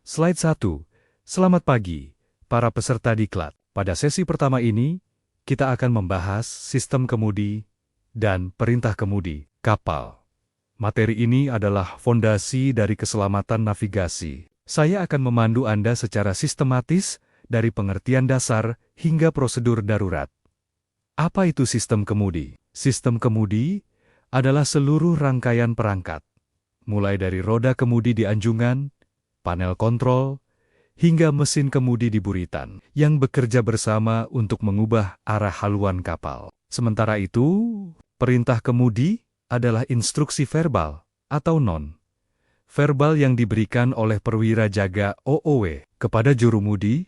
Slide 1. Selamat pagi, para peserta diklat. Pada sesi pertama ini, kita akan membahas sistem kemudi dan perintah kemudi kapal. Materi ini adalah fondasi dari keselamatan navigasi. Saya akan memandu Anda secara sistematis dari pengertian dasar hingga prosedur darurat. Apa itu sistem kemudi? Sistem kemudi adalah seluruh rangkaian perangkat, mulai dari roda kemudi di anjungan, panel kontrol, hingga mesin kemudi di buritan, yang bekerja bersama untuk mengubah arah haluan kapal. Sementara itu, perintah kemudi adalah instruksi verbal atau non-verbal yang diberikan oleh perwira jaga OOW kepada jurumudi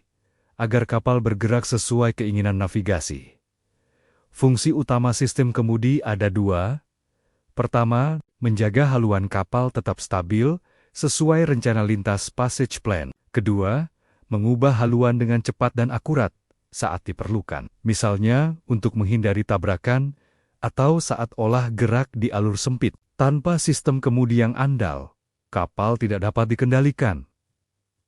agar kapal bergerak sesuai keinginan navigasi. Fungsi utama sistem kemudi ada dua. Pertama, menjaga haluan kapal tetap stabil sesuai rencana lintas passage plan. Kedua, mengubah haluan dengan cepat dan akurat saat diperlukan. Misalnya, untuk menghindari tabrakan atau saat olah gerak di alur sempit. Tanpa sistem kemudi yang andal, kapal tidak dapat dikendalikan.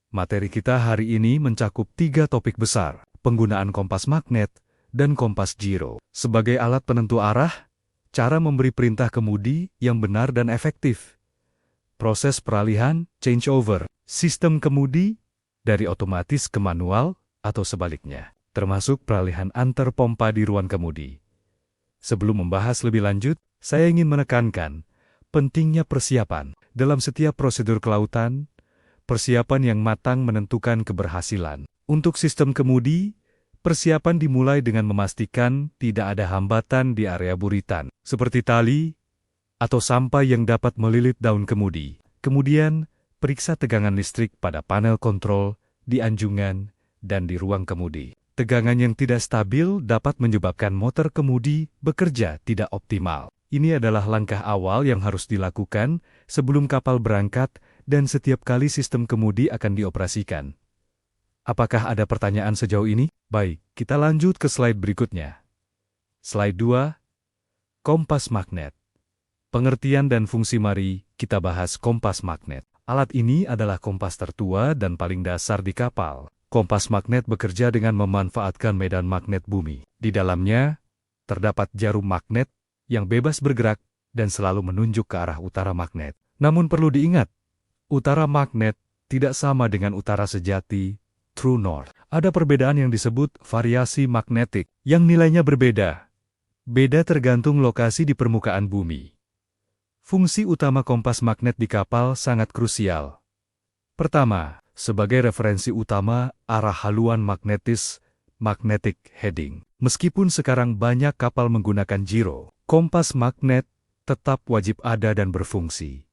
Materi kita hari ini mencakup 3 topik besar: penggunaan kompas magnet dan kompas giro sebagai alat penentu arah, cara memberi perintah kemudi yang benar dan efektif, proses peralihan changeover sistem kemudi dari otomatis ke manual atau sebaliknya, termasuk peralihan antar pompa di ruang kemudi. Sebelum membahas lebih lanjut, saya ingin menekankan pentingnya persiapan. Dalam setiap prosedur kelautan, persiapan yang matang menentukan keberhasilan. Untuk sistem kemudi, persiapan dimulai dengan memastikan tidak ada hambatan di area buritan, seperti tali atau sampah yang dapat melilit daun kemudi. Kemudian, periksa tegangan listrik pada panel kontrol, di anjungan, dan di ruang kemudi. Tegangan yang tidak stabil dapat menyebabkan motor kemudi bekerja tidak optimal. Ini adalah langkah awal yang harus dilakukan sebelum kapal berangkat dan setiap kali sistem kemudi akan dioperasikan. Apakah ada pertanyaan sejauh ini? Baik, kita lanjut ke slide berikutnya. Slide 2. Kompas magnet. Pengertian dan fungsi. Mari kita bahas kompas magnet. Alat ini adalah kompas tertua dan paling dasar di kapal. Kompas magnet bekerja dengan memanfaatkan medan magnet bumi. Di dalamnya, terdapat jarum magnet yang bebas bergerak dan selalu menunjuk ke arah utara magnet. Namun perlu diingat, utara magnet tidak sama dengan utara sejati, true north. Ada perbedaan yang disebut variasi magnetik, yang nilainya berbeda. Beda tergantung lokasi di permukaan bumi. Fungsi utama kompas magnet di kapal sangat krusial. Pertama, sebagai referensi utama arah haluan magnetis, magnetic heading. Meskipun sekarang banyak kapal menggunakan giro, kompas magnet tetap wajib ada dan berfungsi.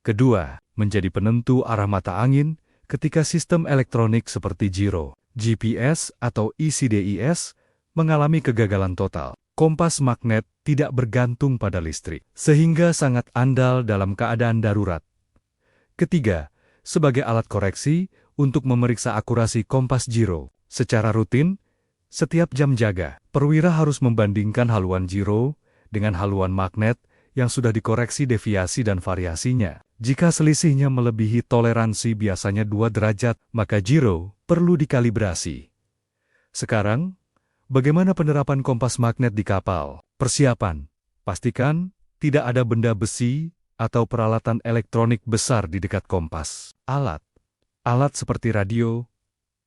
Kedua, menjadi penentu arah mata angin ketika sistem elektronik seperti giro, GPS atau ECDIS mengalami kegagalan total. Kompas magnet tidak bergantung pada listrik, sehingga sangat andal dalam keadaan darurat. Ketiga, sebagai alat koreksi untuk memeriksa akurasi kompas giro. Secara rutin, setiap jam jaga, perwira harus membandingkan haluan giro dengan haluan magnet yang sudah dikoreksi deviasi dan variasinya. Jika selisihnya melebihi toleransi biasanya 2 derajat, maka giro perlu dikalibrasi. Sekarang, bagaimana penerapan kompas magnet di kapal? Persiapan. Pastikan tidak ada benda besi atau peralatan elektronik besar di dekat kompas. Alat seperti radio,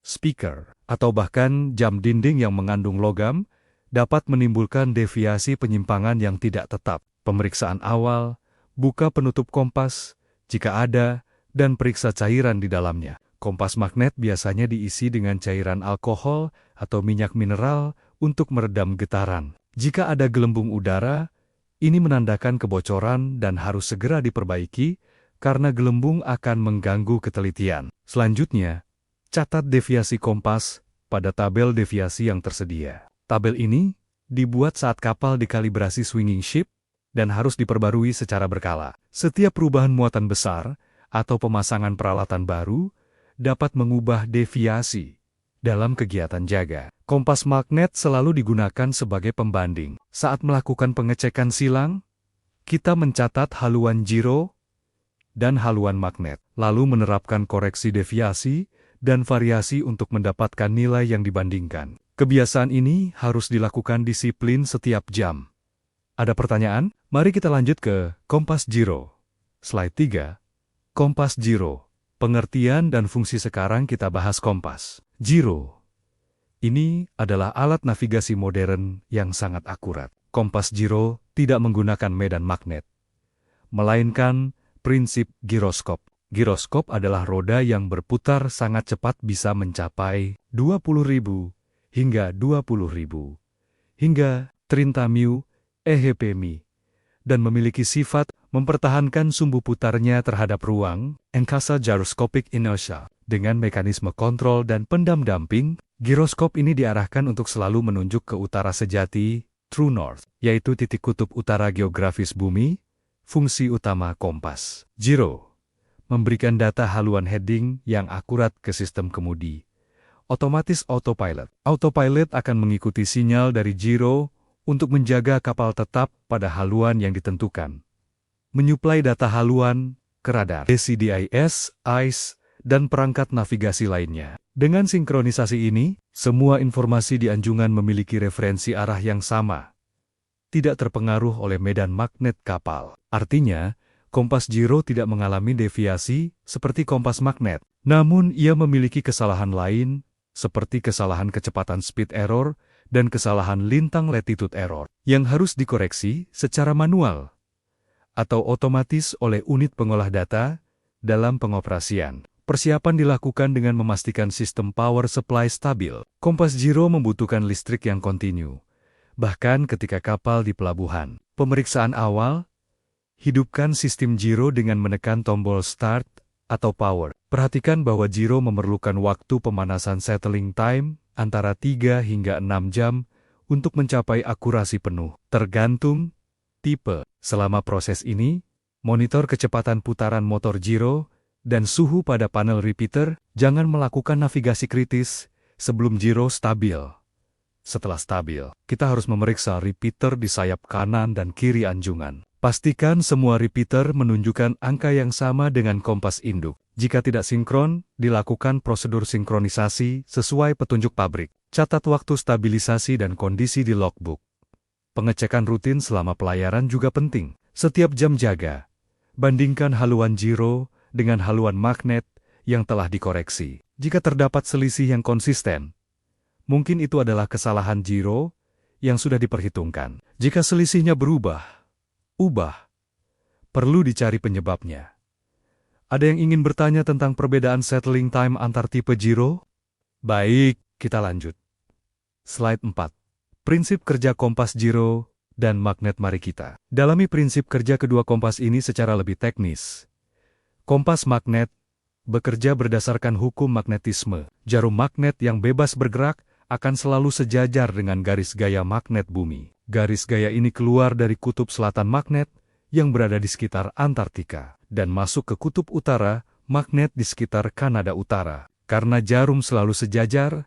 speaker, atau bahkan jam dinding yang mengandung logam dapat menimbulkan deviasi penyimpangan yang tidak tetap. Pemeriksaan awal, buka penutup kompas jika ada, dan periksa cairan di dalamnya. Kompas magnet biasanya diisi dengan cairan alkohol atau minyak mineral untuk meredam getaran. Jika ada gelembung udara, ini menandakan kebocoran dan harus segera diperbaiki karena gelembung akan mengganggu ketelitian. Selanjutnya, catat deviasi kompas pada tabel deviasi yang tersedia. Tabel ini dibuat saat kapal dikalibrasi swinging ship dan harus diperbarui secara berkala. Setiap perubahan muatan besar atau pemasangan peralatan baru dapat mengubah deviasi dalam kegiatan jaga. Kompas magnet selalu digunakan sebagai pembanding. Saat melakukan pengecekan silang, kita mencatat haluan giro dan haluan magnet, lalu menerapkan koreksi deviasi dan variasi untuk mendapatkan nilai yang dibandingkan. Kebiasaan ini harus dilakukan disiplin setiap jam. Ada pertanyaan? Mari kita lanjut ke kompas giro. Slide 3. Kompas giro. Pengertian dan fungsi. Sekarang kita bahas kompas giro. Ini adalah alat navigasi modern yang sangat akurat. Kompas giro tidak menggunakan medan magnet, melainkan prinsip giroskop. Giroskop adalah roda yang berputar sangat cepat, bisa mencapai 20.000 hingga 20.000 hingga 30.000 ehpmi dan memiliki sifat mempertahankan sumbu putarnya terhadap ruang, angkasa gyroscopic inertia. Dengan mekanisme kontrol dan pendam damping, giroskop ini diarahkan untuk selalu menunjuk ke utara sejati, true north, yaitu titik kutub utara geografis bumi. Fungsi utama kompas giro memberikan data haluan heading yang akurat ke sistem kemudi. Otomatis autopilot. Autopilot akan mengikuti sinyal dari giro untuk menjaga kapal tetap pada haluan yang ditentukan. Menyuplai data haluan ke radar, ACDIS, ICE, dan perangkat navigasi lainnya. Dengan sinkronisasi ini, semua informasi di anjungan memiliki referensi arah yang sama, tidak terpengaruh oleh medan magnet kapal. Artinya, kompas giro tidak mengalami deviasi seperti kompas magnet. Namun, ia memiliki kesalahan lain, seperti kesalahan kecepatan speed error dan kesalahan lintang latitude error, yang harus dikoreksi secara manual atau otomatis oleh unit pengolah data dalam pengoperasian. Persiapan dilakukan dengan memastikan sistem power supply stabil. Kompas giro membutuhkan listrik yang kontinu, bahkan ketika kapal di pelabuhan. Pemeriksaan awal, hidupkan sistem giro dengan menekan tombol start atau power. Perhatikan bahwa giro memerlukan waktu pemanasan settling time antara 3 hingga 6 jam untuk mencapai akurasi penuh, tergantung tipe. Selama proses ini, monitor kecepatan putaran motor giro dan suhu pada panel repeater. Jangan melakukan navigasi kritis sebelum giro stabil. Setelah stabil, kita harus memeriksa repeater di sayap kanan dan kiri anjungan. Pastikan semua repeater menunjukkan angka yang sama dengan kompas induk. Jika tidak sinkron, dilakukan prosedur sinkronisasi sesuai petunjuk pabrik. Catat waktu stabilisasi dan kondisi di logbook. Pengecekan rutin selama pelayaran juga penting. Setiap jam jaga, bandingkan haluan giro dengan haluan magnet yang telah dikoreksi. Jika terdapat selisih yang konsisten, mungkin itu adalah kesalahan giro yang sudah diperhitungkan. Jika selisihnya berubah, perlu dicari penyebabnya. Ada yang ingin bertanya tentang perbedaan settling time antar tipe giro? Baik, kita lanjut. Slide 4. Prinsip kerja kompas giro dan magnet. Mari kita dalami prinsip kerja kedua kompas ini secara lebih teknis. Kompas magnet bekerja berdasarkan hukum magnetisme. Jarum magnet yang bebas bergerak akan selalu sejajar dengan garis gaya magnet bumi. Garis gaya ini keluar dari kutub selatan magnet yang berada di sekitar Antartika dan masuk ke kutub utara magnet di sekitar Kanada Utara. Karena jarum selalu sejajar,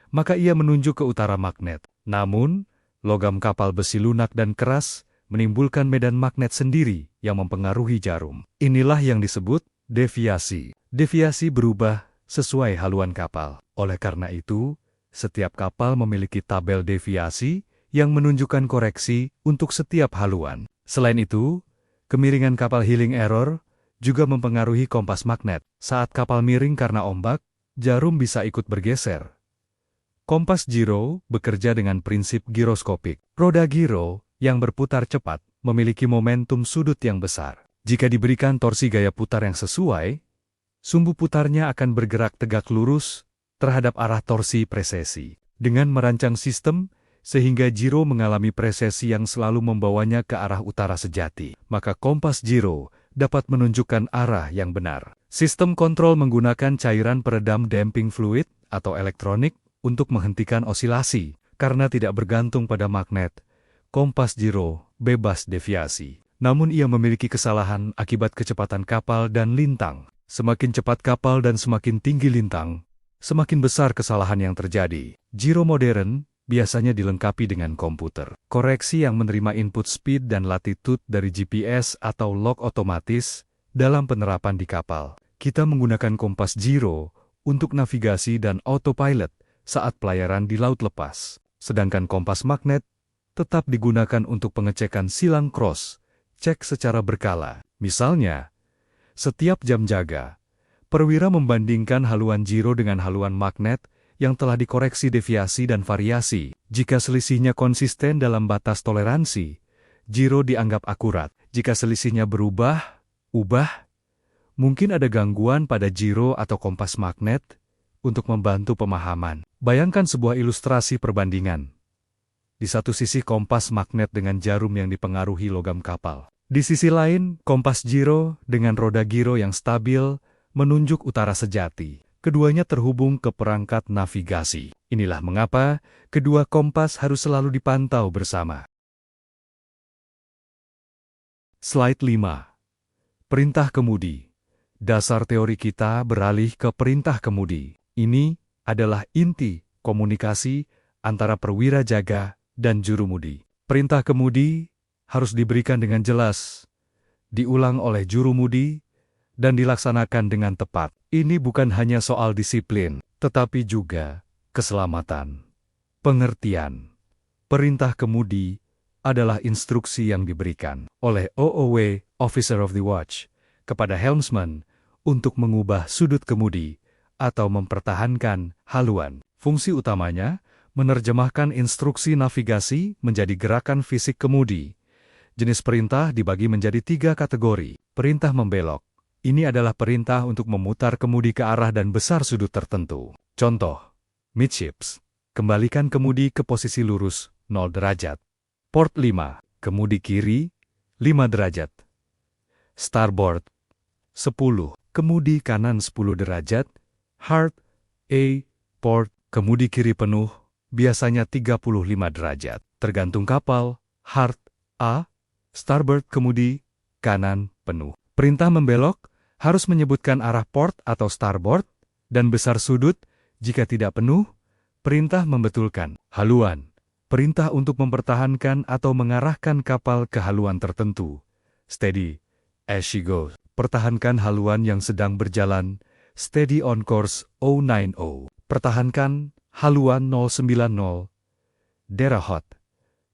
maka ia menunjuk ke utara magnet. Namun, logam kapal besi lunak dan keras menimbulkan medan magnet sendiri yang mempengaruhi jarum. Inilah yang disebut deviasi. Deviasi berubah sesuai haluan kapal. Oleh karena itu, setiap kapal memiliki tabel deviasi yang menunjukkan koreksi untuk setiap haluan. Selain itu, kemiringan kapal heeling error juga mempengaruhi kompas magnet. Saat kapal miring karena ombak, jarum bisa ikut bergeser. Kompas giro bekerja dengan prinsip giroskopik. Roda giro yang berputar cepat memiliki momentum sudut yang besar. Jika diberikan torsi gaya putar yang sesuai, sumbu putarnya akan bergerak tegak lurus terhadap arah torsi presesi. Dengan merancang sistem sehingga giro mengalami presesi yang selalu membawanya ke arah utara sejati, maka kompas giro dapat menunjukkan arah yang benar. Sistem kontrol menggunakan cairan peredam damping fluid atau elektronik untuk menghentikan osilasi. Karena tidak bergantung pada magnet, kompas giro bebas deviasi. Namun ia memiliki kesalahan akibat kecepatan kapal dan lintang. Semakin cepat kapal dan semakin tinggi lintang, semakin besar kesalahan yang terjadi. Giro modern biasanya dilengkapi dengan komputer koreksi yang menerima input speed dan latitude dari GPS atau log otomatis Dalam penerapan di kapal, kita menggunakan kompas gyro untuk navigasi dan autopilot saat pelayaran di laut lepas. Sedangkan kompas magnet tetap digunakan untuk pengecekan silang cross, cek secara berkala. Misalnya, setiap jam jaga, perwira membandingkan haluan gyro dengan haluan magnet yang telah dikoreksi deviasi dan variasi. Jika selisihnya konsisten dalam batas toleransi, gyro dianggap akurat. Jika selisihnya berubah, mungkin ada gangguan pada gyro atau kompas magnet untuk membantu pemahaman. Bayangkan sebuah ilustrasi perbandingan. Di satu sisi kompas magnet dengan jarum yang dipengaruhi logam kapal. Di sisi lain, kompas gyro dengan roda gyro yang stabil menunjuk utara sejati. Keduanya terhubung ke perangkat navigasi. Inilah mengapa kedua kompas harus selalu dipantau bersama. Slide 5. Perintah kemudi. Dasar teori kita beralih ke perintah kemudi. Ini adalah inti komunikasi antara perwira jaga dan jurumudi. Perintah kemudi harus diberikan dengan jelas, diulang oleh jurumudi, dan dilaksanakan dengan tepat. Ini bukan hanya soal disiplin, tetapi juga keselamatan. Pengertian. Perintah kemudi adalah instruksi yang diberikan oleh OOW, Officer of the Watch, kepada helmsman untuk mengubah sudut kemudi atau mempertahankan haluan. Fungsi utamanya menerjemahkan instruksi navigasi menjadi gerakan fisik kemudi. Jenis perintah dibagi menjadi 3 kategori. Perintah membelok. Ini adalah perintah untuk memutar kemudi ke arah dan besar sudut tertentu. Contoh, midships. Kembalikan kemudi ke posisi lurus 0 derajat. Port 5. Kemudi kiri 5 derajat. Starboard 10. Kemudi kanan 10 derajat. Hard A. Port. Kemudi kiri penuh biasanya 35 derajat. Tergantung kapal. Hard A. Starboard kemudi kanan penuh. Perintah membelok harus menyebutkan arah port atau starboard dan besar sudut. Jika tidak penuh, perintah membetulkan haluan. Perintah untuk mempertahankan atau mengarahkan kapal ke haluan tertentu. Steady as she goes. Pertahankan haluan yang sedang berjalan. Steady on course 090. Pertahankan haluan 090. Dera hot.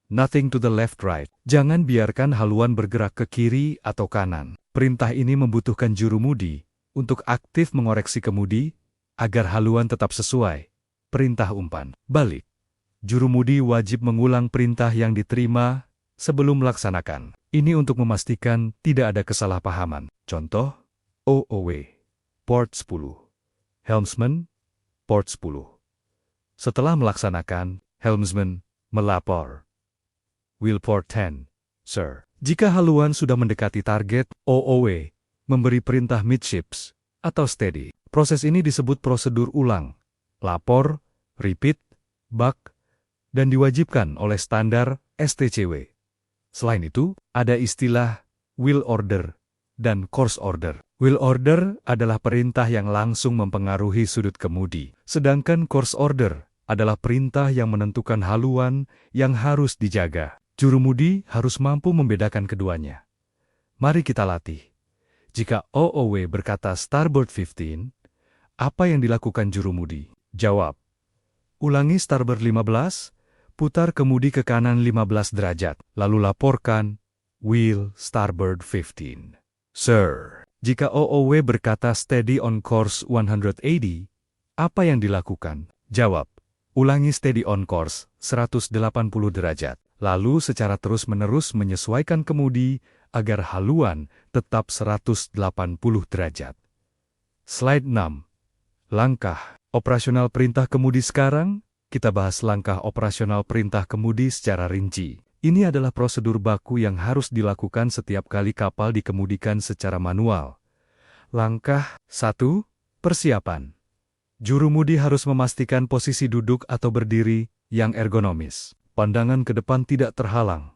Nothing to the left right. Jangan biarkan haluan bergerak ke kiri atau kanan. Perintah ini membutuhkan jurumudi untuk aktif mengoreksi kemudi agar haluan tetap sesuai. Perintah umpan balik. Jurumudi wajib mengulang perintah yang diterima sebelum melaksanakan. Ini untuk memastikan tidak ada kesalahpahaman. Contoh, OOW, Port 10. Helmsman, Port 10. Setelah melaksanakan, helmsman melapor. Will port 10, sir. Jika haluan sudah mendekati target, OOW memberi perintah midships atau steady. Proses ini disebut prosedur ulang, lapor, repeat, back, dan diwajibkan oleh standar STCW. Selain itu, ada istilah will order dan course order. Will order adalah perintah yang langsung mempengaruhi sudut kemudi, sedangkan course order adalah perintah yang menentukan haluan yang harus dijaga. Jurumudi harus mampu membedakan keduanya. Mari kita latih. Jika OOW berkata starboard 15, apa yang dilakukan jurumudi? Jawab. Ulangi starboard 15, putar kemudi ke kanan 15 derajat, lalu laporkan, wheel starboard 15. Sir. Jika OOW berkata steady on course 180, apa yang dilakukan? Jawab. Ulangi steady on course 180 derajat, lalu secara terus-menerus menyesuaikan kemudi agar haluan tetap 180 derajat. Slide 6. Langkah operasional perintah kemudi. Sekarang, kita bahas langkah operasional perintah kemudi secara rinci. Ini adalah prosedur baku yang harus dilakukan setiap kali kapal dikemudikan secara manual. Langkah 1. Persiapan. Jurumudi harus memastikan posisi duduk atau berdiri yang ergonomis. Pandangan ke depan tidak terhalang,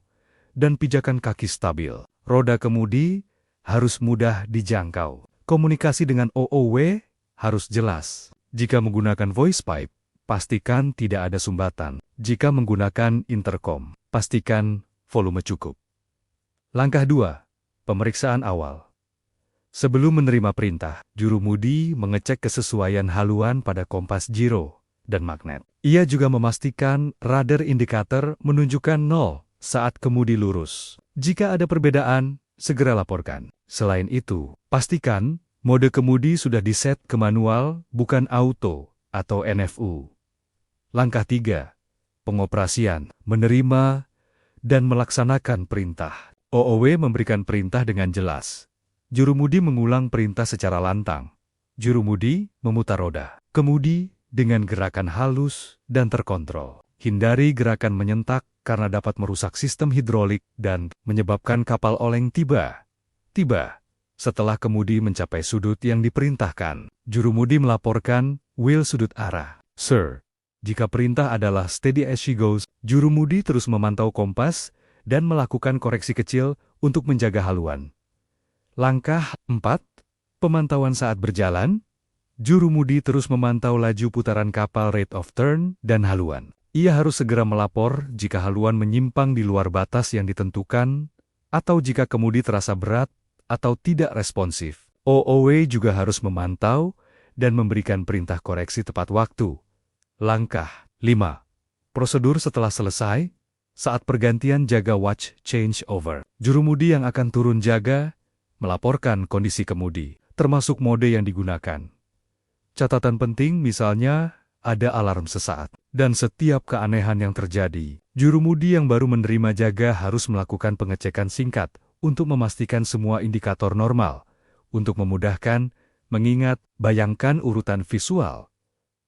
dan pijakan kaki stabil. Roda kemudi harus mudah dijangkau. Komunikasi dengan OOW harus jelas. Jika menggunakan voice pipe, pastikan tidak ada sumbatan. Jika menggunakan intercom, pastikan volume cukup. Langkah 2. Pemeriksaan awal. Sebelum menerima perintah, jurumudi mengecek kesesuaian haluan pada kompas giro dan magnet. Ia juga memastikan radar indikator menunjukkan 0 saat kemudi lurus. Jika ada perbedaan, segera laporkan. Selain itu, pastikan mode kemudi sudah diset ke manual, bukan auto atau NFU. Langkah 3. Pengoperasian, menerima dan melaksanakan perintah. OOW memberikan perintah dengan jelas. Jurumudi mengulang perintah secara lantang. Jurumudi memutar roda. Kemudi dengan gerakan halus dan terkontrol. Hindari gerakan menyentak karena dapat merusak sistem hidrolik dan menyebabkan kapal oleng tiba setelah kemudi mencapai sudut yang diperintahkan. Jurumudi melaporkan wheel sudut arah. Sir, jika perintah adalah steady as she goes, jurumudi terus memantau kompas dan melakukan koreksi kecil untuk menjaga haluan. Langkah 4. Pemantauan saat berjalan. Jurumudi terus memantau laju putaran kapal, rate of turn, dan haluan. Ia harus segera melapor jika haluan menyimpang di luar batas yang ditentukan, atau jika kemudi terasa berat atau tidak responsif. OOW juga harus memantau dan memberikan perintah koreksi tepat waktu. Langkah 5. Prosedur setelah selesai. Saat pergantian jaga watch change over. Jurumudi yang akan turun jaga melaporkan kondisi kemudi, termasuk mode yang digunakan. Catatan penting misalnya ada alarm sesaat. Dan setiap keanehan yang terjadi, jurumudi yang baru menerima jaga harus melakukan pengecekan singkat untuk memastikan semua indikator normal. Untuk memudahkan, mengingat, bayangkan urutan visual.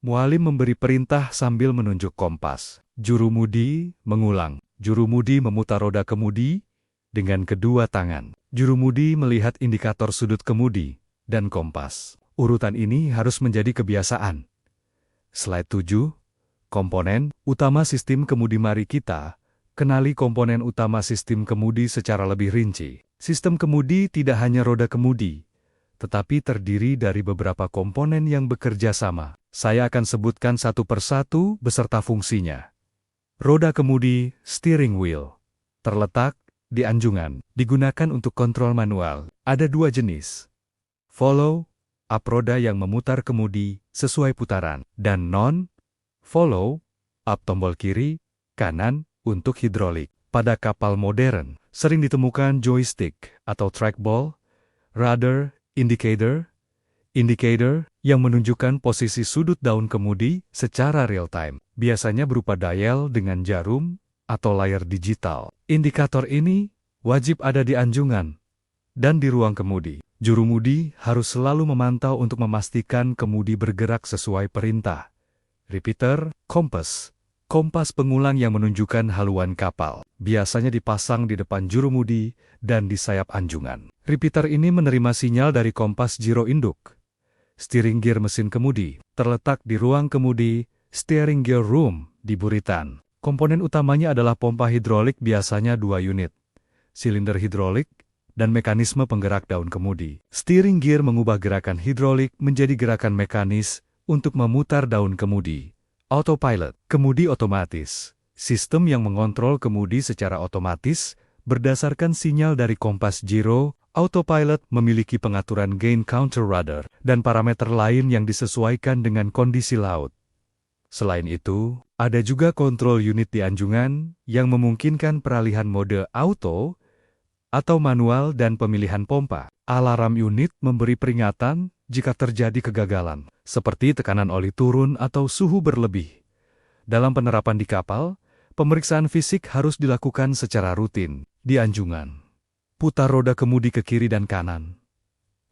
Mualim memberi perintah sambil menunjuk kompas. Jurumudi mengulang. Jurumudi memutar roda kemudi dengan kedua tangan. Jurumudi melihat indikator sudut kemudi dan kompas. Urutan ini harus menjadi kebiasaan. Slide 7. Komponen utama sistem kemudi. Mari kita kenali komponen utama sistem kemudi secara lebih rinci. Sistem kemudi tidak hanya roda kemudi, tetapi terdiri dari beberapa komponen yang bekerja sama. Saya akan sebutkan satu persatu beserta fungsinya. Roda kemudi, steering wheel, terletak di anjungan, digunakan untuk kontrol manual. Ada dua jenis. Follow up roda yang memutar kemudi sesuai putaran, dan non-follow up tombol kiri, kanan untuk hidrolik. Pada kapal modern, sering ditemukan joystick atau trackball, rudder, indicator yang menunjukkan posisi sudut daun kemudi secara real-time. Biasanya berupa dial dengan jarum atau layar digital. Indikator ini wajib ada di anjungan dan di ruang kemudi. Jurumudi harus selalu memantau untuk memastikan kemudi bergerak sesuai perintah. Repeater, kompas pengulang yang menunjukkan haluan kapal, biasanya dipasang di depan jurumudi dan di sayap anjungan. Repeater ini menerima sinyal dari kompas giro induk. Steering gear mesin kemudi terletak di ruang kemudi, steering gear room di buritan. Komponen utamanya adalah pompa hidrolik, biasanya 2 unit, silinder hidrolik, dan mekanisme penggerak daun kemudi. Steering gear mengubah gerakan hidrolik menjadi gerakan mekanis untuk memutar daun kemudi. Autopilot, kemudi otomatis, sistem yang mengontrol kemudi secara otomatis berdasarkan sinyal dari kompas giro. Autopilot memiliki pengaturan gain counter rudder dan parameter lain yang disesuaikan dengan kondisi laut. Selain itu, ada juga kontrol unit di anjungan yang memungkinkan peralihan mode auto atau manual dan pemilihan pompa. Alarm unit memberi peringatan jika terjadi kegagalan, seperti tekanan oli turun atau suhu berlebih. Dalam penerapan di kapal, pemeriksaan fisik harus dilakukan secara rutin di anjungan. Putar roda kemudi ke kiri dan kanan.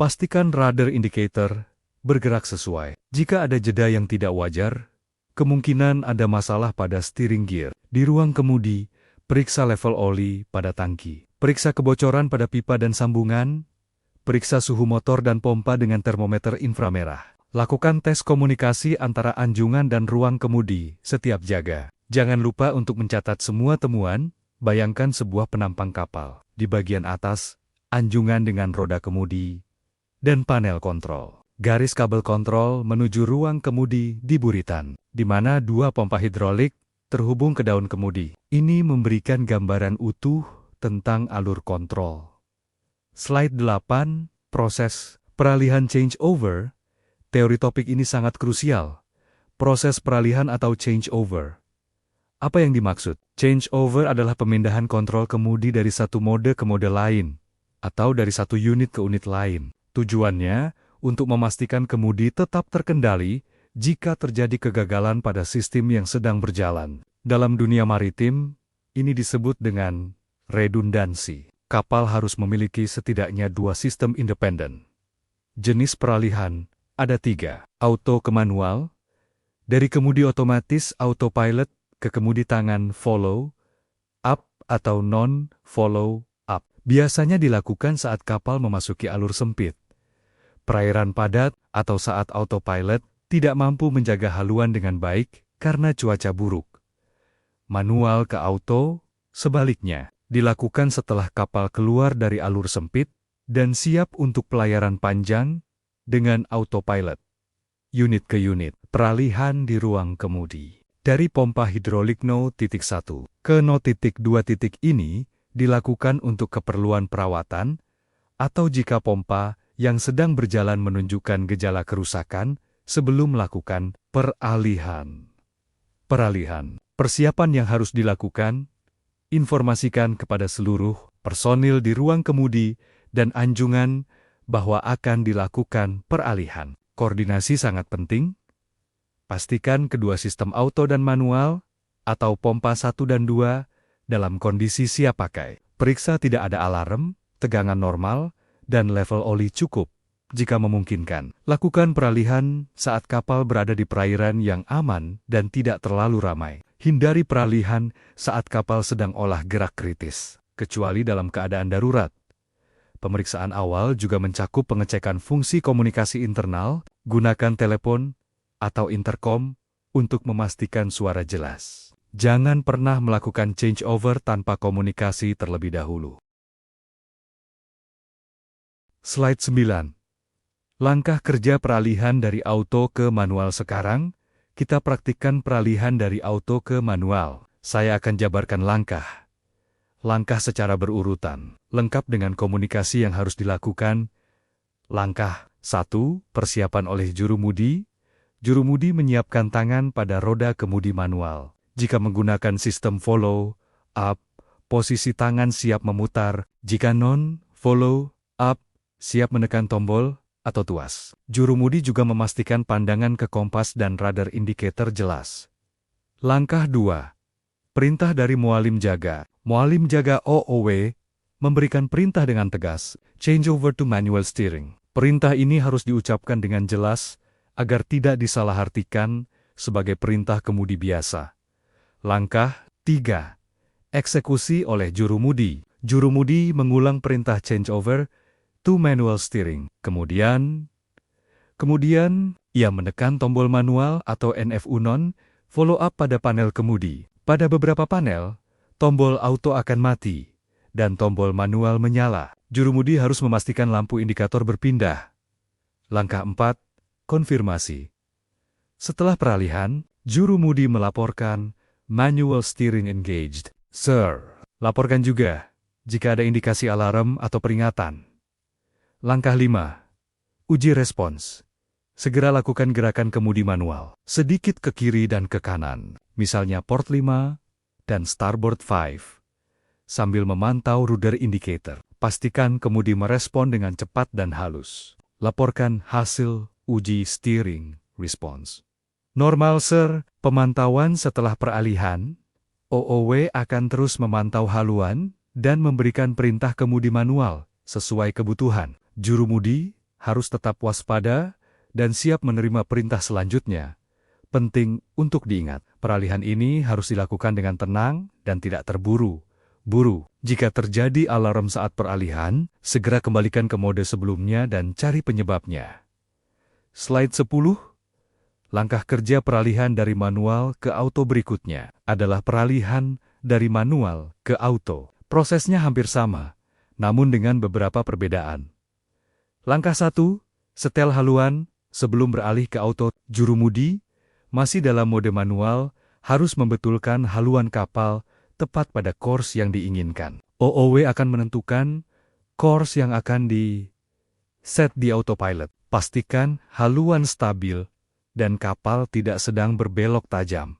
Pastikan rudder indicator bergerak sesuai. Jika ada jeda yang tidak wajar, kemungkinan ada masalah pada steering gear. Di ruang kemudi, periksa level oli pada tangki. Periksa kebocoran pada pipa dan sambungan. Periksa suhu motor dan pompa dengan termometer inframerah. Lakukan tes komunikasi antara anjungan dan ruang kemudi setiap jaga. Jangan lupa untuk mencatat semua temuan. Bayangkan sebuah penampang kapal. Di bagian atas, anjungan dengan roda kemudi dan panel kontrol. Garis kabel kontrol menuju ruang kemudi di buritan, di mana 2 pompa hidrolik terhubung ke daun kemudi. Ini memberikan gambaran utuh tentang alur kontrol. Slide 8, Proses peralihan changeover, teori topik ini sangat krusial. Proses peralihan atau changeover. Apa yang dimaksud? Changeover adalah pemindahan kontrol kemudi dari satu mode ke mode lain, atau dari satu unit ke unit lain. Tujuannya untuk memastikan kemudi tetap terkendali jika terjadi kegagalan pada sistem yang sedang berjalan. Dalam dunia maritim, ini disebut dengan redundansi. Kapal harus memiliki setidaknya 2 sistem independen. Jenis peralihan ada 3. Auto ke manual, dari kemudi otomatis autopilot ke kemudi tangan follow up atau non-follow up. Biasanya dilakukan saat kapal memasuki alur sempit, perairan padat, atau saat autopilot tidak mampu menjaga haluan dengan baik karena cuaca buruk. Manual ke auto, sebaliknya, dilakukan setelah kapal keluar dari alur sempit dan siap untuk pelayaran panjang dengan autopilot. Unit ke unit, peralihan di ruang kemudi. Dari pompa hidrolik No.1 ke No.2 ini dilakukan untuk keperluan perawatan, atau jika pompa yang sedang berjalan menunjukkan gejala kerusakan sebelum melakukan peralihan. Peralihan, persiapan yang harus dilakukan, informasikan kepada seluruh personil di ruang kemudi dan anjungan bahwa akan dilakukan peralihan. Koordinasi sangat penting. Pastikan kedua sistem auto dan manual, atau pompa 1 dan 2, dalam kondisi siap pakai. Periksa tidak ada alarm, tegangan normal, dan level oli cukup. Jika memungkinkan, lakukan peralihan saat kapal berada di perairan yang aman dan tidak terlalu ramai. Hindari peralihan saat kapal sedang olah gerak kritis, kecuali dalam keadaan darurat. Pemeriksaan awal juga mencakup pengecekan fungsi komunikasi internal, gunakan telepon atau intercom untuk memastikan suara jelas. Jangan pernah melakukan changeover tanpa komunikasi terlebih dahulu. Slide 9. Langkah kerja peralihan dari auto ke manual sekarang, kita praktikkan peralihan dari auto ke manual. Saya akan jabarkan langkah secara berurutan, lengkap dengan komunikasi yang harus dilakukan. Langkah 1. Persiapan oleh jurumudi. Jurumudi menyiapkan tangan pada roda kemudi manual. Jika menggunakan sistem follow up, posisi tangan siap memutar. Jika non-follow up, siap menekan tombol atau tuas. Jurumudi juga memastikan pandangan ke kompas dan radar indikator jelas. Langkah 2. Perintah dari mualim jaga. Mualim jaga OOW memberikan perintah dengan tegas, change over to manual steering. Perintah ini harus diucapkan dengan jelas agar tidak disalahartikan sebagai perintah kemudi biasa. Langkah 3. Eksekusi oleh jurumudi. Jurumudi mengulang perintah change over to manual steering. Kemudian ia menekan tombol manual atau NFU non-follow up pada panel kemudi. Pada beberapa panel, tombol auto akan mati dan tombol manual menyala. Jurumudi harus memastikan lampu indikator berpindah. Langkah 4. Konfirmasi. Setelah peralihan, jurumudi melaporkan manual steering engaged. Sir, laporkan juga jika ada indikasi alarm atau peringatan. Langkah 5. Uji respons. Segera lakukan gerakan kemudi manual, sedikit ke kiri dan ke kanan, misalnya port 5 dan starboard 5. Sambil memantau rudder indicator, pastikan kemudi merespon dengan cepat dan halus. Laporkan hasil uji steering response. Normal, Sir. Pemantauan setelah peralihan, OOW akan terus memantau haluan dan memberikan perintah kemudi manual sesuai kebutuhan. Jurumudi harus tetap waspada dan siap menerima perintah selanjutnya. Penting untuk diingat, peralihan ini harus dilakukan dengan tenang dan tidak terburu-buru. Jika terjadi alarm saat peralihan, segera kembalikan ke mode sebelumnya dan cari penyebabnya. Slide 10. Langkah kerja peralihan dari manual ke auto berikutnya adalah peralihan dari manual ke auto. Prosesnya hampir sama, namun dengan beberapa perbedaan. Langkah 1. Setel haluan. Sebelum beralih ke auto, jurumudi masih dalam mode manual harus membetulkan haluan kapal tepat pada course yang diinginkan. OOW akan menentukan course yang akan Set di autopilot. Pastikan haluan stabil dan kapal tidak sedang berbelok tajam.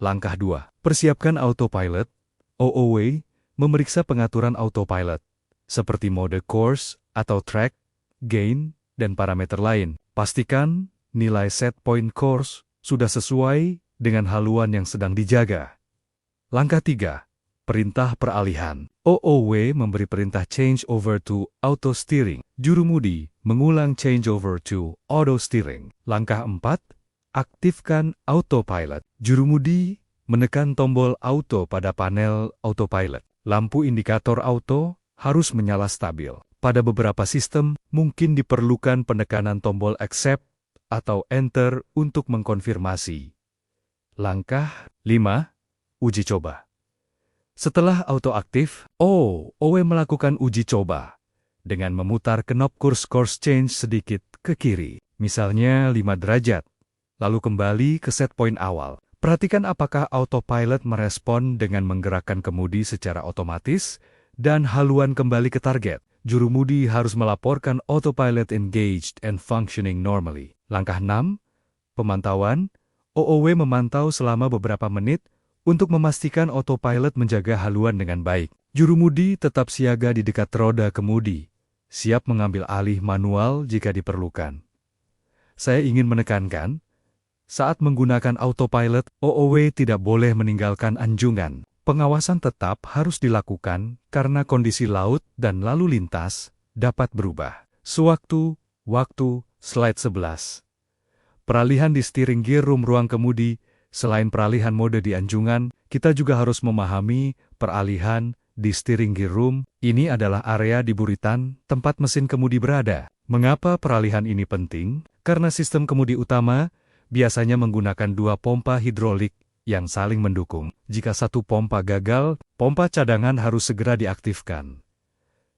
Langkah 2. Persiapkan autopilot. OOW memeriksa pengaturan autopilot, seperti mode course atau track, gain, dan parameter lain. Pastikan nilai set point course sudah sesuai dengan haluan yang sedang dijaga. Langkah 3. Perintah peralihan. OOW memberi perintah change over to auto steering. Jurumudi mengulang change over to auto steering. Langkah 4. Aktifkan autopilot. Jurumudi menekan tombol auto pada panel autopilot. Lampu indikator auto harus menyala stabil. Pada beberapa sistem, mungkin diperlukan penekanan tombol accept atau enter untuk mengkonfirmasi. Langkah 5. Uji coba. Setelah auto aktif, OOW melakukan uji coba dengan memutar knob course change sedikit ke kiri, misalnya 5 derajat, lalu kembali ke set point awal. Perhatikan apakah autopilot merespon dengan menggerakkan kemudi secara otomatis dan haluan kembali ke target. Jurumudi harus melaporkan autopilot engaged and functioning normally. Langkah 6. Pemantauan. OOW memantau selama beberapa menit untuk memastikan autopilot menjaga haluan dengan baik. Jurumudi tetap siaga di dekat roda kemudi, siap mengambil alih manual jika diperlukan. Saya ingin menekankan, saat menggunakan autopilot, OOW tidak boleh meninggalkan anjungan. Pengawasan tetap harus dilakukan karena kondisi laut dan lalu lintas dapat berubah. Sewaktu-waktu, slide 11. Peralihan di steering gear room ruang kemudi. Selain peralihan mode di anjungan, kita juga harus memahami peralihan di steering gear room. Ini adalah area di buritan tempat mesin kemudi berada. Mengapa peralihan ini penting? Karena sistem kemudi utama biasanya menggunakan 2 pompa hidrolik yang saling mendukung. Jika satu pompa gagal, pompa cadangan harus segera diaktifkan.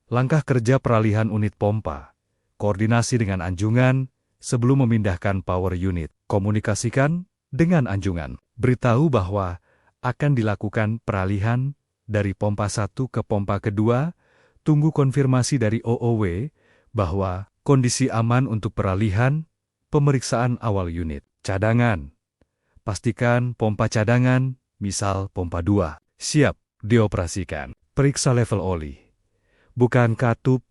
Langkah kerja peralihan unit pompa. Koordinasi dengan anjungan sebelum memindahkan power unit. Komunikasikan dengan anjungan. Beritahu bahwa akan dilakukan peralihan dari pompa 1 ke pompa kedua. Tunggu konfirmasi dari OOW bahwa kondisi aman untuk peralihan. Pemeriksaan awal unit. Cadangan. Pastikan pompa cadangan, misal pompa 2, siap dioperasikan. Periksa level oli. Bukan katup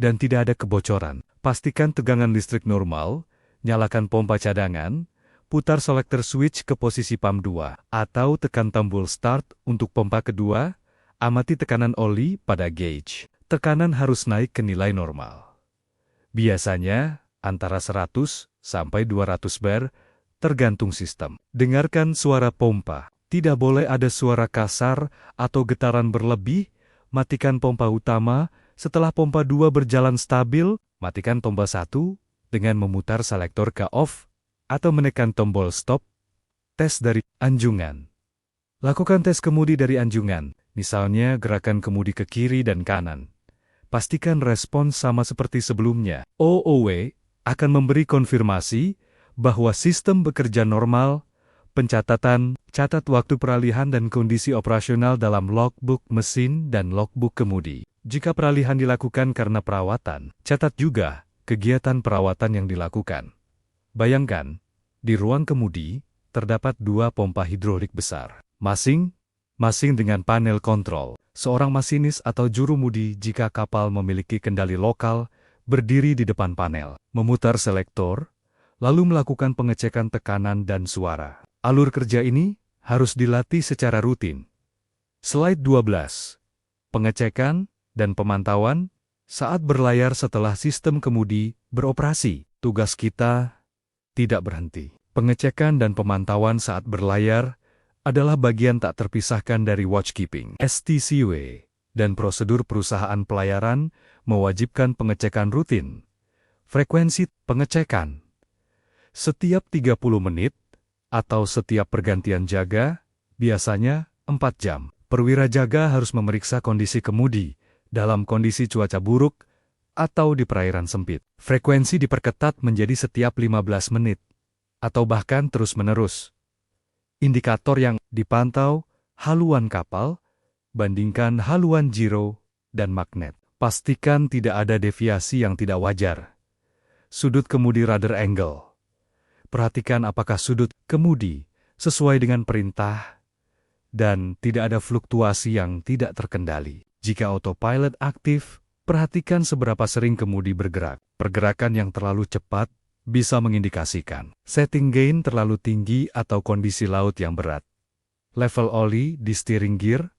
dan tidak ada kebocoran. Pastikan tegangan listrik normal. Nyalakan pompa cadangan. Putar selector switch ke posisi pump 2, atau tekan tombol start untuk pompa kedua, amati tekanan oli pada gauge. Tekanan harus naik ke nilai normal. Biasanya, antara 100 sampai 200 bar, tergantung sistem. Dengarkan suara pompa. Tidak boleh ada suara kasar atau getaran berlebih. Matikan pompa utama. Setelah pompa 2 berjalan stabil, matikan pompa 1 dengan memutar selektor ke off, atau menekan tombol stop. Tes dari anjungan. Lakukan tes kemudi dari anjungan, misalnya gerakan kemudi ke kiri dan kanan. Pastikan respons sama seperti sebelumnya. OOW akan memberi konfirmasi bahwa sistem bekerja normal. Pencatatan, catat waktu peralihan dan kondisi operasional dalam logbook mesin dan logbook kemudi. Jika peralihan dilakukan karena perawatan, catat juga kegiatan perawatan yang dilakukan. Bayangkan, di ruang kemudi, terdapat 2 pompa hidrolik besar. Masing-masing dengan panel kontrol. Seorang masinis atau jurumudi jika kapal memiliki kendali lokal, berdiri di depan panel, memutar selektor, lalu melakukan pengecekan tekanan dan suara. Alur kerja ini harus dilatih secara rutin. Slide 12. Pengecekan dan pemantauan saat berlayar setelah sistem kemudi beroperasi. Tugas kita tidak berhenti. Pengecekan dan pemantauan saat berlayar adalah bagian tak terpisahkan dari watchkeeping. STCW dan prosedur perusahaan pelayaran mewajibkan pengecekan rutin. Frekuensi pengecekan setiap 30 menit atau setiap pergantian jaga, biasanya 4 jam. Perwira jaga harus memeriksa kondisi kemudi dalam kondisi cuaca buruk atau di perairan sempit. Frekuensi diperketat menjadi setiap 15 menit, atau bahkan terus-menerus. Indikator yang dipantau, haluan kapal, bandingkan haluan giro dan magnet. Pastikan tidak ada deviasi yang tidak wajar. Sudut kemudi rudder angle. Perhatikan apakah sudut kemudi sesuai dengan perintah dan tidak ada fluktuasi yang tidak terkendali. Jika autopilot aktif, perhatikan seberapa sering kemudi bergerak. Pergerakan yang terlalu cepat bisa mengindikasikan setting gain terlalu tinggi atau kondisi laut yang berat. Level oli di steering gear,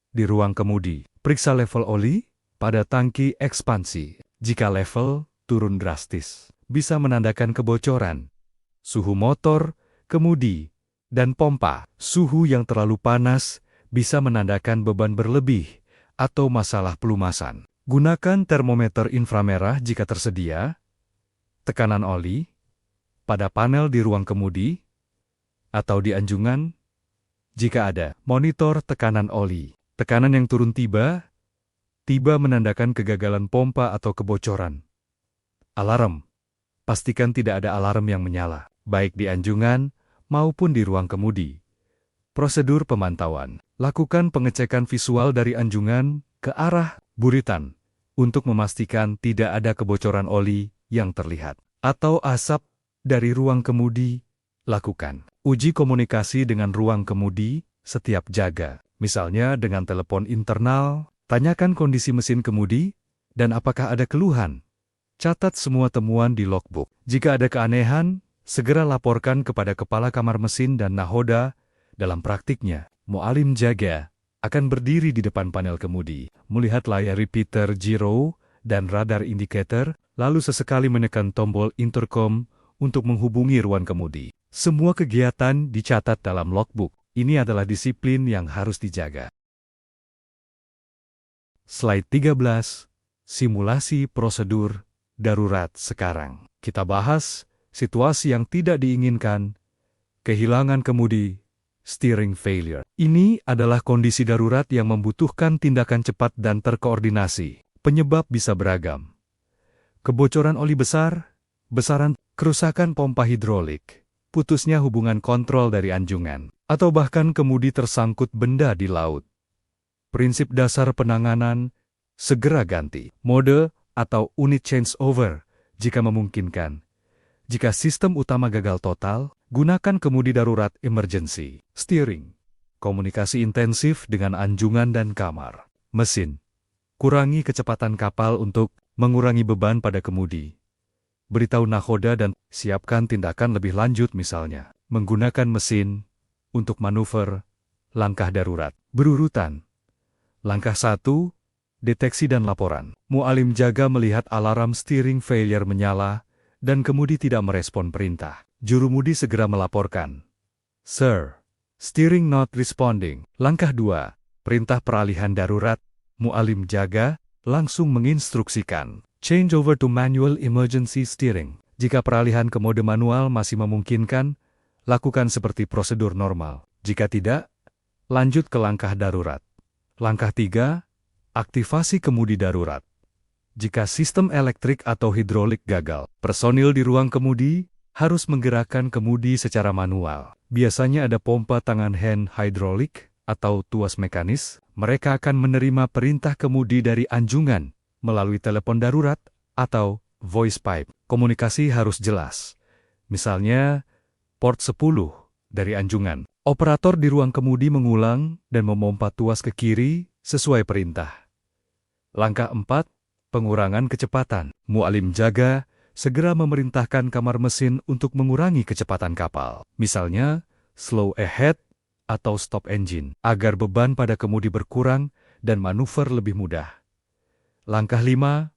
di ruang kemudi. Periksa level oli pada tangki ekspansi. Jika level turun drastis, bisa menandakan kebocoran. Suhu motor, kemudi, dan pompa. Suhu yang terlalu panas bisa menandakan beban berlebih atau masalah pelumasan. Gunakan termometer inframerah jika tersedia. Tekanan oli pada panel di ruang kemudi atau di anjungan jika ada. Monitor tekanan oli. Tekanan yang turun tiba menandakan kegagalan pompa atau kebocoran. Alarm. Pastikan tidak ada alarm yang menyala, baik di anjungan maupun di ruang kemudi. Prosedur pemantauan. Lakukan pengecekan visual dari anjungan ke arah buritan untuk memastikan tidak ada kebocoran oli yang terlihat atau asap dari ruang kemudi. Lakukan uji komunikasi dengan ruang kemudi setiap jaga, misalnya dengan telepon internal. Tanyakan kondisi mesin kemudi dan apakah ada keluhan. Catat semua temuan di logbook. Jika ada keanehan, segera laporkan kepada kepala kamar mesin dan nahoda. Dalam praktiknya, mu'alim jaga akan berdiri di depan panel kemudi, melihat layar repeater gyro dan radar indicator, lalu sesekali menekan tombol intercom untuk menghubungi ruang kemudi. Semua kegiatan dicatat dalam logbook. Ini adalah disiplin yang harus dijaga. Slide 13. Simulasi prosedur darurat sekarang. Kita bahas situasi yang tidak diinginkan, kehilangan kemudi, steering failure. Ini adalah kondisi darurat yang membutuhkan tindakan cepat dan terkoordinasi. Penyebab bisa beragam. Kebocoran oli besar, besaran kerusakan pompa hidrolik, putusnya hubungan kontrol dari anjungan, atau bahkan kemudi tersangkut benda di laut. Prinsip dasar penanganan, segera ganti mode atau unit changeover jika memungkinkan. Jika sistem utama gagal total, gunakan kemudi darurat emergency. Steering. Komunikasi intensif dengan anjungan dan kamar. Mesin. Kurangi kecepatan kapal untuk mengurangi beban pada kemudi. Beritahu nahoda dan siapkan tindakan lebih lanjut misalnya. Menggunakan mesin untuk manuver langkah darurat. Berurutan. Langkah 1. Deteksi dan laporan. Mu'alim jaga melihat alarm steering failure menyala dan kemudi tidak merespon perintah. Jurumudi segera melaporkan. Sir, steering not responding. Langkah 2. Perintah peralihan darurat. Mu'alim jaga langsung menginstruksikan. Change over to manual emergency steering. Jika peralihan ke mode manual masih memungkinkan, lakukan seperti prosedur normal. Jika tidak, lanjut ke langkah darurat. Langkah 3. Aktivasi kemudi darurat. Jika sistem elektrik atau hidrolik gagal, personil di ruang kemudi harus menggerakkan kemudi secara manual. Biasanya ada pompa tangan hand hidrolik atau tuas mekanis. Mereka akan menerima perintah kemudi dari anjungan melalui telepon darurat atau voice pipe. Komunikasi harus jelas. Misalnya, port 10 dari anjungan. Operator di ruang kemudi mengulang dan memompa tuas ke kiri sesuai perintah. Langkah 4. Pengurangan kecepatan. Mu'alim jaga segera memerintahkan kamar mesin untuk mengurangi kecepatan kapal. Misalnya, slow ahead atau stop engine, agar beban pada kemudi berkurang dan manuver lebih mudah. Langkah 5.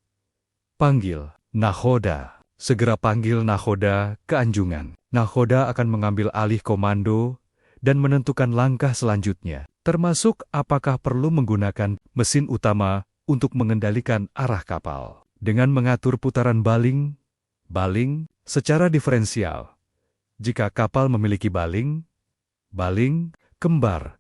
Panggil nahoda. Segera panggil nahoda ke anjungan. Nahoda akan mengambil alih komando dan menentukan langkah selanjutnya, termasuk apakah perlu menggunakan mesin utama untuk mengendalikan arah kapal. Dengan mengatur putaran baling secara diferensial. Jika kapal memiliki baling kembar.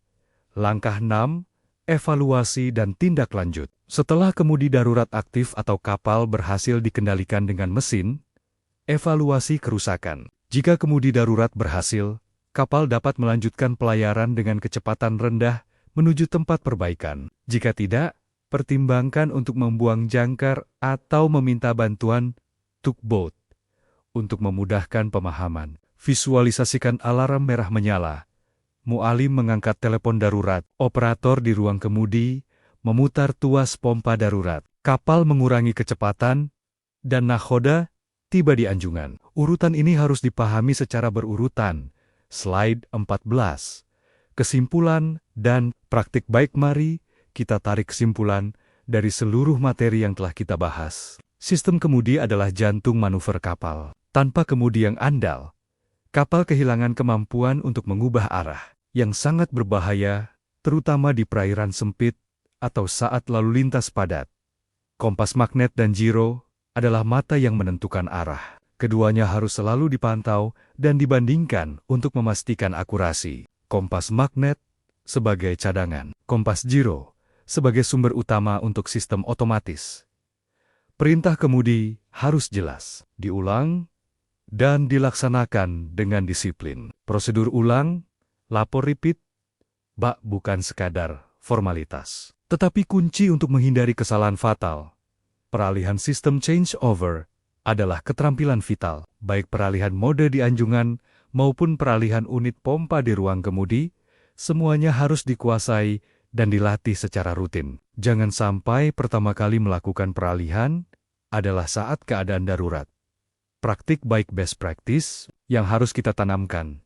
Langkah 6. Evaluasi dan tindak lanjut. Setelah kemudi darurat aktif atau kapal berhasil dikendalikan dengan mesin, evaluasi kerusakan. Jika kemudi darurat berhasil, kapal dapat melanjutkan pelayaran dengan kecepatan rendah menuju tempat perbaikan. Jika tidak, pertimbangkan untuk membuang jangkar atau meminta bantuan tugboat Untuk memudahkan pemahaman, visualisasikan alarm merah menyala. Mu'alim mengangkat telepon darurat. Operator di ruang kemudi memutar tuas pompa darurat. Kapal mengurangi kecepatan, dan nakhoda tiba di anjungan. Urutan ini harus dipahami secara berurutan. Slide 14. Kesimpulan dan praktik baik. Mari kita tarik kesimpulan dari seluruh materi yang telah kita bahas. Sistem kemudi adalah jantung manuver kapal. Tanpa kemudi yang andal, kapal kehilangan kemampuan untuk mengubah arah, yang sangat berbahaya, terutama di perairan sempit atau saat lalu lintas padat. Kompas magnet dan giro adalah mata yang menentukan arah. Keduanya harus selalu dipantau dan dibandingkan untuk memastikan akurasi. Kompas magnet sebagai cadangan, kompas giro sebagai sumber utama untuk sistem otomatis. Perintah kemudi harus jelas, diulang, dan dilaksanakan dengan disiplin. Prosedur ulang, lapor repeat, bukan sekadar formalitas. Tetapi kunci untuk menghindari kesalahan fatal, peralihan sistem changeover, adalah keterampilan vital. Baik peralihan mode di anjungan maupun peralihan unit pompa di ruang kemudi, semuanya harus dikuasai dan dilatih secara rutin. Jangan sampai pertama kali melakukan peralihan adalah saat keadaan darurat. Praktik baik best practice yang harus kita tanamkan.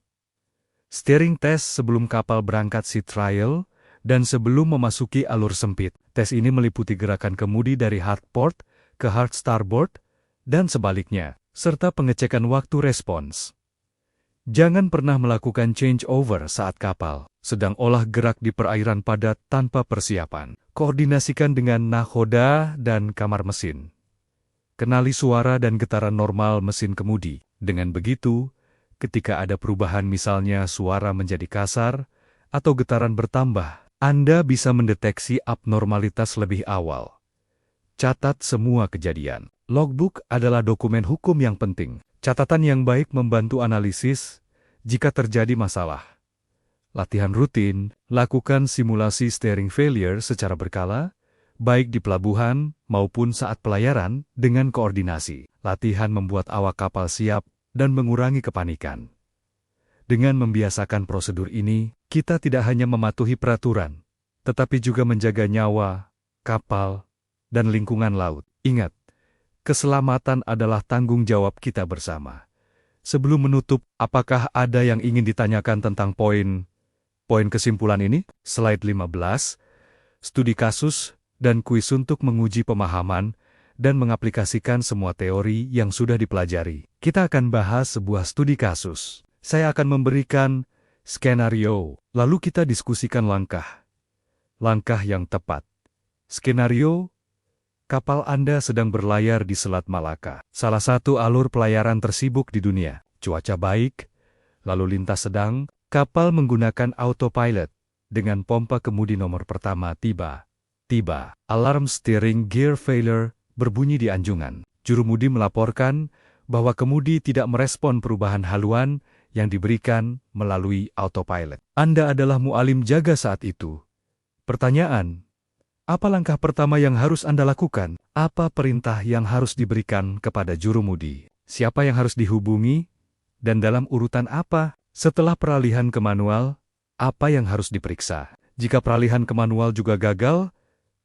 Steering test sebelum kapal berangkat sea trial dan sebelum memasuki alur sempit. Tes ini meliputi gerakan kemudi dari hard port ke hard starboard dan sebaliknya, serta pengecekan waktu respons. Jangan pernah melakukan changeover saat kapal sedang olah gerak di perairan padat tanpa persiapan. Koordinasikan dengan nakhoda dan kamar mesin. Kenali suara dan getaran normal mesin kemudi. Dengan begitu, ketika ada perubahan misalnya suara menjadi kasar atau getaran bertambah, Anda bisa mendeteksi abnormalitas lebih awal. Catat semua kejadian. Logbook adalah dokumen hukum yang penting. Catatan yang baik membantu analisis jika terjadi masalah. Latihan rutin, lakukan simulasi steering failure secara berkala, baik di pelabuhan maupun saat pelayaran dengan koordinasi. Latihan membuat awak kapal siap dan mengurangi kepanikan. Dengan membiasakan prosedur ini, kita tidak hanya mematuhi peraturan, tetapi juga menjaga nyawa, kapal, dan lingkungan laut. Ingat, keselamatan adalah tanggung jawab kita bersama. Sebelum menutup, apakah ada yang ingin ditanyakan tentang poin kesimpulan ini? Slide 15, studi kasus dan kuis untuk menguji pemahaman dan mengaplikasikan semua teori yang sudah dipelajari. Kita akan bahas sebuah studi kasus. Saya akan memberikan skenario, lalu kita diskusikan langkah yang tepat. Skenario, kapal Anda sedang berlayar di Selat Malaka, salah satu alur pelayaran tersibuk di dunia. Cuaca baik, lalu lintas sedang, kapal menggunakan autopilot, dengan pompa kemudi nomor pertama tiba. Alarm steering gear failure berbunyi di anjungan. Jurumudi melaporkan bahwa kemudi tidak merespon perubahan haluan yang diberikan melalui autopilot. Anda adalah mu'alim jaga saat itu. Pertanyaan, apa langkah pertama yang harus Anda lakukan? Apa perintah yang harus diberikan kepada jurumudi? Siapa yang harus dihubungi? Dan dalam urutan apa? Setelah peralihan ke manual, apa yang harus diperiksa? Jika peralihan ke manual juga gagal,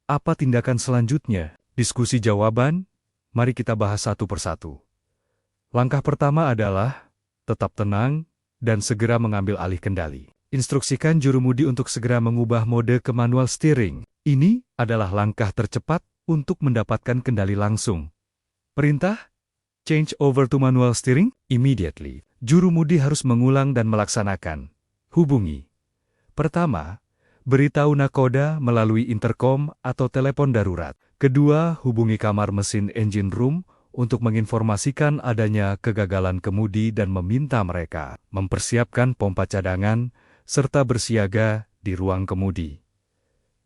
apa tindakan selanjutnya? Diskusi jawaban, mari kita bahas satu persatu. Langkah pertama adalah tetap tenang dan segera mengambil alih kendali. Instruksikan jurumudi untuk segera mengubah mode ke manual steering. Ini adalah langkah tercepat untuk mendapatkan kendali langsung. Perintah, change over to manual steering immediately. Jurumudi harus mengulang dan melaksanakan. Hubungi. Pertama, beritahu nakoda melalui intercom atau telepon darurat. Kedua, hubungi kamar mesin engine room untuk menginformasikan adanya kegagalan kemudi dan meminta mereka mempersiapkan pompa cadangan serta bersiaga di ruang kemudi.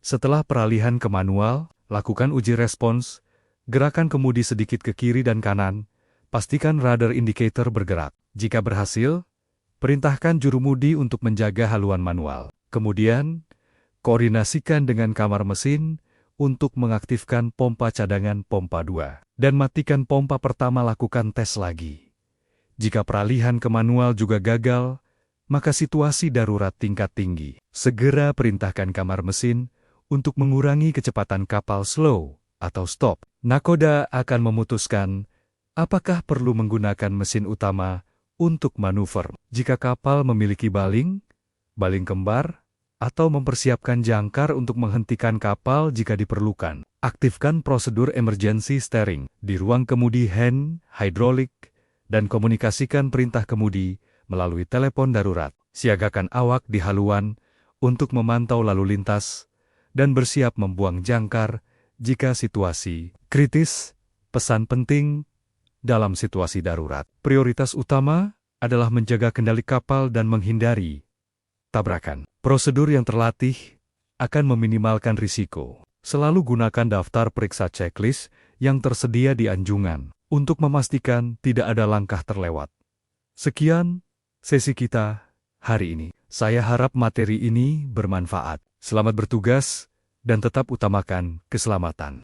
Setelah peralihan ke manual, lakukan uji respons, gerakan kemudi sedikit ke kiri dan kanan, pastikan radar indicator bergerak. Jika berhasil, perintahkan jurumudi untuk menjaga haluan manual. Kemudian, koordinasikan dengan kamar mesin untuk mengaktifkan pompa cadangan pompa 2. Dan matikan pompa pertama. Lakukan tes lagi. Jika peralihan ke manual juga gagal, maka situasi darurat tingkat tinggi. Segera perintahkan kamar mesin untuk mengurangi kecepatan kapal slow atau stop. Nakoda akan memutuskan apakah perlu menggunakan mesin utama untuk manuver. Jika kapal memiliki baling kembar, atau mempersiapkan jangkar untuk menghentikan kapal jika diperlukan. Aktifkan prosedur emergency steering di ruang kemudi hand, hidrolik, dan komunikasikan perintah kemudi melalui telepon darurat. Siagakan awak di haluan untuk memantau lalu lintas dan bersiap membuang jangkar jika situasi kritis. Pesan penting dalam situasi darurat. Prioritas utama adalah menjaga kendali kapal dan menghindari tabrakan. Prosedur yang terlatih akan meminimalkan risiko. Selalu gunakan daftar periksa checklist yang tersedia di anjungan untuk memastikan tidak ada langkah terlewat. Sekian sesi kita hari ini. Saya harap materi ini bermanfaat. Selamat bertugas dan tetap utamakan keselamatan.